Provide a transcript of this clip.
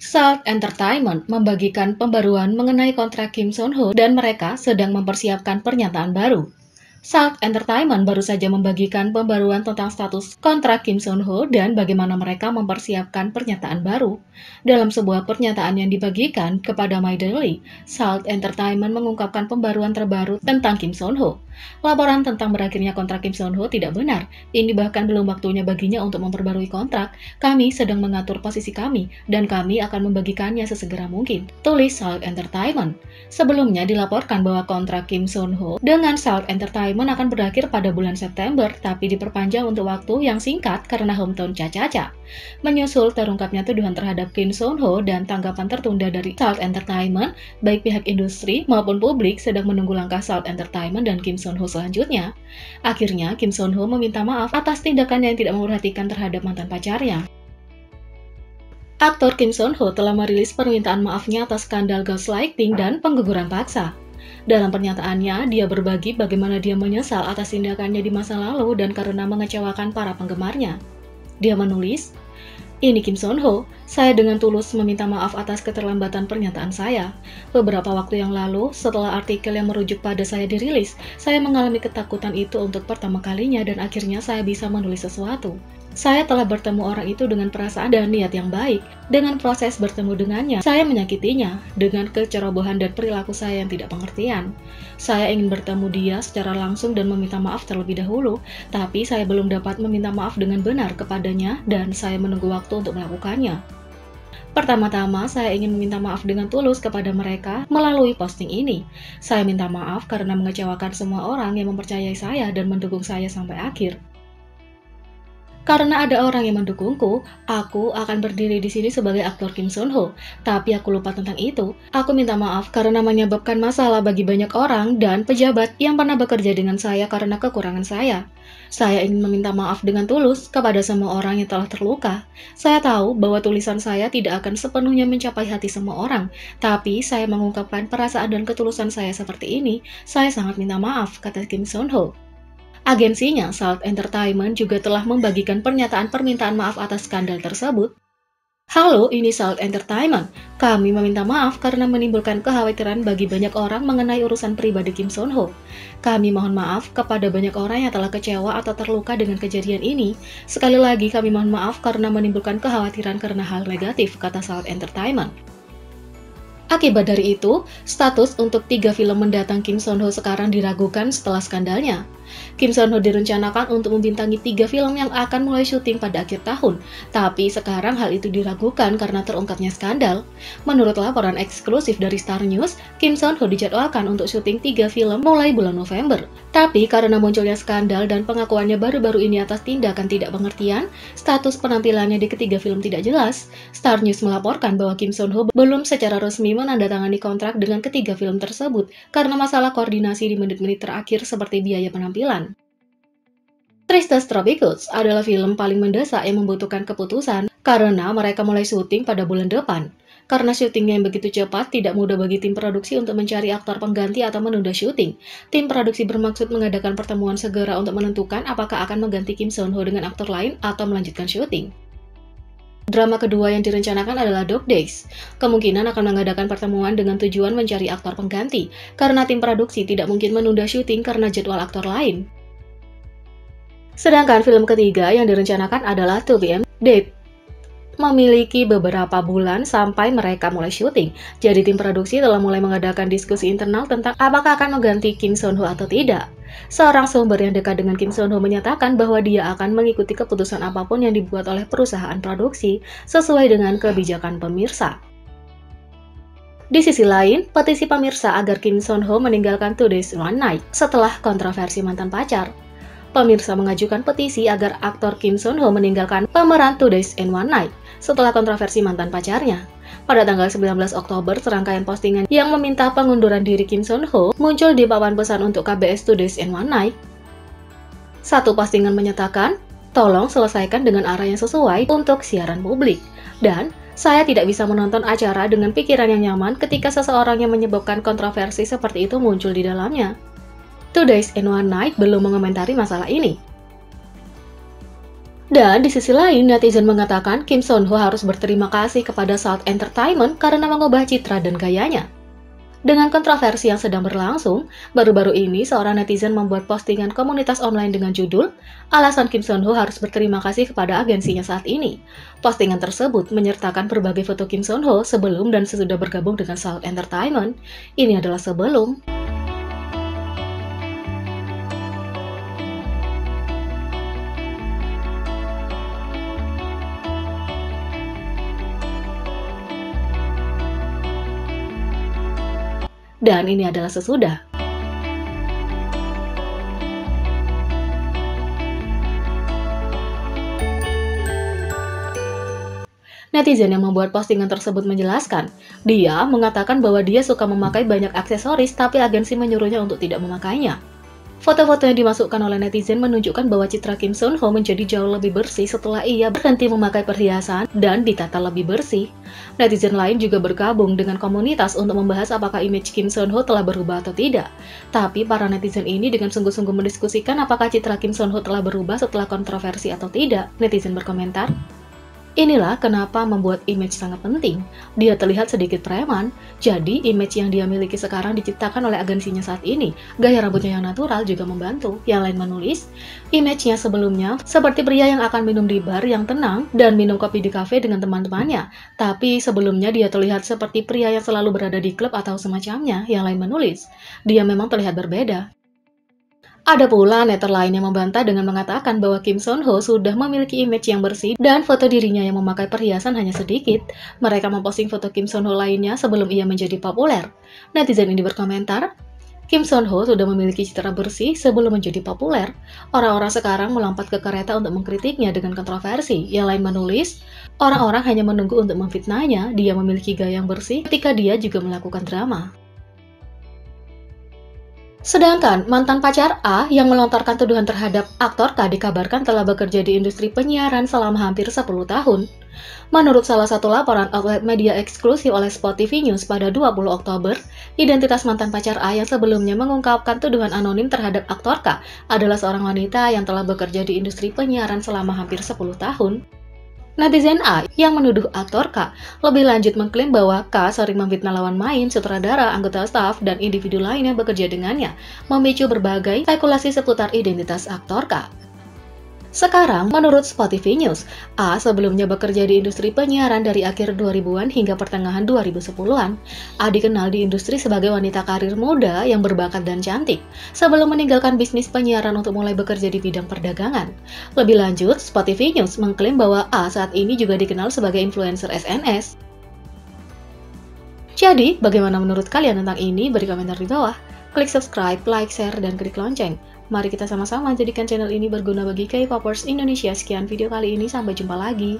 Salt Entertainment membagikan pembaruan mengenai kontrak Kim Son Ho dan mereka sedang mempersiapkan pernyataan baru. Salt Entertainment baru saja membagikan pembaruan tentang status kontrak Kim Son Ho dan bagaimana mereka mempersiapkan pernyataan baru. Dalam sebuah pernyataan yang dibagikan kepada My Daily, Salt Entertainment mengungkapkan pembaruan terbaru tentang Kim Son Ho. Laporan tentang berakhirnya kontrak Kim Son Ho tidak benar. Ini bahkan belum waktunya baginya untuk memperbarui kontrak. Kami sedang mengatur posisi kami dan kami akan membagikannya sesegera mungkin, tulis Salt Entertainment. Sebelumnya dilaporkan bahwa kontrak Kim Son Ho dengan Salt Entertainment akan berakhir pada bulan September, tapi diperpanjang untuk waktu yang singkat karena hometown Cha-Cha-Cha. Menyusul terungkapnya tuduhan terhadap Kim Son Ho dan tanggapan tertunda dari Salt Entertainment, baik pihak industri maupun publik sedang menunggu langkah Salt Entertainment dan Kim Son Ho selanjutnya. Akhirnya, Kim Son Ho meminta maaf atas tindakannya yang tidak memperhatikan terhadap mantan pacarnya. Aktor Kim Son Ho telah merilis permintaan maafnya atas skandal gaslighting dan pengguguran paksa. Dalam pernyataannya, dia berbagi bagaimana dia menyesal atas tindakannya di masa lalu dan karena mengecewakan para penggemarnya. Dia menulis, "Ini Kim Son Ho, saya dengan tulus meminta maaf atas keterlambatan pernyataan saya. Beberapa waktu yang lalu, setelah artikel yang merujuk pada saya dirilis, saya mengalami ketakutan itu untuk pertama kalinya dan akhirnya saya bisa menulis sesuatu. Saya telah bertemu orang itu dengan perasaan dan niat yang baik. Dengan proses bertemu dengannya, saya menyakitinya dengan kecerobohan dan perilaku saya yang tidak pengertian. Saya ingin bertemu dia secara langsung dan meminta maaf terlebih dahulu, tapi saya belum dapat meminta maaf dengan benar kepadanya dan saya menunggu waktu untuk melakukannya. Pertama-tama, saya ingin meminta maaf dengan tulus kepada mereka melalui posting ini. Saya minta maaf karena mengecewakan semua orang yang mempercayai saya dan mendukung saya sampai akhir. Karena ada orang yang mendukungku, aku akan berdiri di sini sebagai aktor Kim Son Ho. Tapi aku lupa tentang itu. Aku minta maaf karena menyebabkan masalah bagi banyak orang dan pejabat yang pernah bekerja dengan saya karena kekurangan saya. Saya ingin meminta maaf dengan tulus kepada semua orang yang telah terluka. Saya tahu bahwa tulisan saya tidak akan sepenuhnya mencapai hati semua orang, tapi saya mengungkapkan perasaan dan ketulusan saya seperti ini. Saya sangat minta maaf, kata Kim Son Ho. Agensinya, Salt Entertainment, juga telah membagikan pernyataan permintaan maaf atas skandal tersebut. "Halo, ini Salt Entertainment. Kami meminta maaf karena menimbulkan kekhawatiran bagi banyak orang mengenai urusan pribadi Kim Son Ho. Kami mohon maaf kepada banyak orang yang telah kecewa atau terluka dengan kejadian ini. Sekali lagi kami mohon maaf karena menimbulkan kekhawatiran karena hal negatif," kata Salt Entertainment. Akibat dari itu, status untuk 3 film mendatang Kim Son Ho sekarang diragukan setelah skandalnya. Kim Son Ho direncanakan untuk membintangi 3 film yang akan mulai syuting pada akhir tahun, tapi sekarang hal itu diragukan karena terungkapnya skandal. Menurut laporan eksklusif dari Star News, Kim Son Ho dijadwalkan untuk syuting 3 film mulai bulan November. Tapi karena munculnya skandal dan pengakuannya baru-baru ini atas tindakan tidak pengertian, status penampilannya di ketiga film tidak jelas. Star News melaporkan bahwa Kim Son Ho belum secara resmi menandatangani kontrak dengan ketiga film tersebut karena masalah koordinasi di menit-menit terakhir seperti biaya penampilan. Tristes Tropicus adalah film paling mendesak yang membutuhkan keputusan karena mereka mulai syuting pada bulan depan. Karena syutingnya yang begitu cepat, tidak mudah bagi tim produksi untuk mencari aktor pengganti atau menunda syuting. Tim produksi bermaksud mengadakan pertemuan segera untuk menentukan apakah akan mengganti Kim Son Ho dengan aktor lain atau melanjutkan syuting. Drama kedua yang direncanakan adalah Dog Days. Kemungkinan akan mengadakan pertemuan dengan tujuan mencari aktor pengganti, karena tim produksi tidak mungkin menunda syuting karena jadwal aktor lain. Sedangkan film ketiga yang direncanakan adalah 2PM Date. Memiliki beberapa bulan sampai mereka mulai syuting, jadi tim produksi telah mulai mengadakan diskusi internal tentang apakah akan mengganti Kim Son Ho atau tidak. Seorang sumber yang dekat dengan Kim Son Ho menyatakan bahwa dia akan mengikuti keputusan apapun yang dibuat oleh perusahaan produksi sesuai dengan kebijakan pemirsa. Di sisi lain, petisi pemirsa agar Kim Son Ho meninggalkan 2 Days One Night setelah kontroversi mantan pacar. Pemirsa mengajukan petisi agar aktor Kim Son Ho meninggalkan pemeran 2 Days and One Night setelah kontroversi mantan pacarnya. Pada tanggal 19 Oktober, serangkaian postingan yang meminta pengunduran diri Kim Son Ho muncul di papan pesan untuk KBS 2 Days and One Night. Satu postingan menyatakan, "Tolong selesaikan dengan arah yang sesuai untuk siaran publik." Dan, "Saya tidak bisa menonton acara dengan pikiran yang nyaman ketika seseorang yang menyebabkan kontroversi seperti itu muncul di dalamnya." 2 Days and One Night belum mengomentari masalah ini. Dan di sisi lain, netizen mengatakan Kim Son Ho harus berterima kasih kepada Salt Entertainment karena mengubah citra dan gayanya. Dengan kontroversi yang sedang berlangsung, baru-baru ini seorang netizen membuat postingan komunitas online dengan judul "Alasan Kim Son Ho harus berterima kasih kepada agensinya saat ini". Postingan tersebut menyertakan berbagai foto Kim Son Ho sebelum dan sesudah bergabung dengan Salt Entertainment. Ini adalah sebelum. Dan ini adalah sesudah. Netizen yang membuat postingan tersebut menjelaskan, dia mengatakan bahwa dia suka memakai banyak aksesoris tapi agensi menyuruhnya untuk tidak memakainya. Foto-foto yang dimasukkan oleh netizen menunjukkan bahwa citra Kim Son Ho menjadi jauh lebih bersih setelah ia berhenti memakai perhiasan dan ditata lebih bersih. Netizen lain juga bergabung dengan komunitas untuk membahas apakah image Kim Son Ho telah berubah atau tidak. Tapi para netizen ini dengan sungguh-sungguh mendiskusikan apakah citra Kim Son Ho telah berubah setelah kontroversi atau tidak. Netizen berkomentar, "Inilah kenapa membuat image sangat penting. Dia terlihat sedikit preman, jadi image yang dia miliki sekarang diciptakan oleh agensinya saat ini. Gaya rambutnya yang natural juga membantu." Yang lain menulis, "Image-nya sebelumnya seperti pria yang akan minum di bar yang tenang dan minum kopi di kafe dengan teman-temannya. Tapi sebelumnya dia terlihat seperti pria yang selalu berada di klub atau semacamnya." Yang lain menulis, "Dia memang terlihat berbeda." Ada pula netter lain yang membantah dengan mengatakan bahwa Kim Son Ho sudah memiliki image yang bersih dan foto dirinya yang memakai perhiasan hanya sedikit. Mereka memposting foto Kim Son Ho lainnya sebelum ia menjadi populer. Netizen ini berkomentar, "Kim Son Ho sudah memiliki citra bersih sebelum menjadi populer. Orang-orang sekarang melompat ke kereta untuk mengkritiknya dengan kontroversi." Yang lain menulis, "Orang-orang hanya menunggu untuk memfitnahnya. Dia memiliki gaya yang bersih ketika dia juga melakukan drama." Sedangkan mantan pacar A yang melontarkan tuduhan terhadap aktor K dikabarkan telah bekerja di industri penyiaran selama hampir 10 tahun. Menurut salah satu laporan outlet media eksklusif oleh Spot TV News pada 20 Oktober, identitas mantan pacar A yang sebelumnya mengungkapkan tuduhan anonim terhadap aktor K adalah seorang wanita yang telah bekerja di industri penyiaran selama hampir 10 tahun. Netizen A yang menuduh aktor K lebih lanjut mengklaim bahwa K sering memfitnah lawan main, sutradara, anggota staf, dan individu lain yang bekerja dengannya, memicu berbagai spekulasi seputar identitas aktor K. Sekarang, menurut Spot TV News, A sebelumnya bekerja di industri penyiaran dari akhir 2000-an hingga pertengahan 2010-an. A dikenal di industri sebagai wanita karir muda yang berbakat dan cantik, sebelum meninggalkan bisnis penyiaran untuk mulai bekerja di bidang perdagangan. Lebih lanjut, Spot TV News mengklaim bahwa A saat ini juga dikenal sebagai influencer SNS. Jadi, bagaimana menurut kalian tentang ini? Beri komentar di bawah. Klik subscribe, like, share, dan klik lonceng. Mari kita sama-sama jadikan channel ini berguna bagi K-popers Indonesia. Sekian video kali ini, sampai jumpa lagi.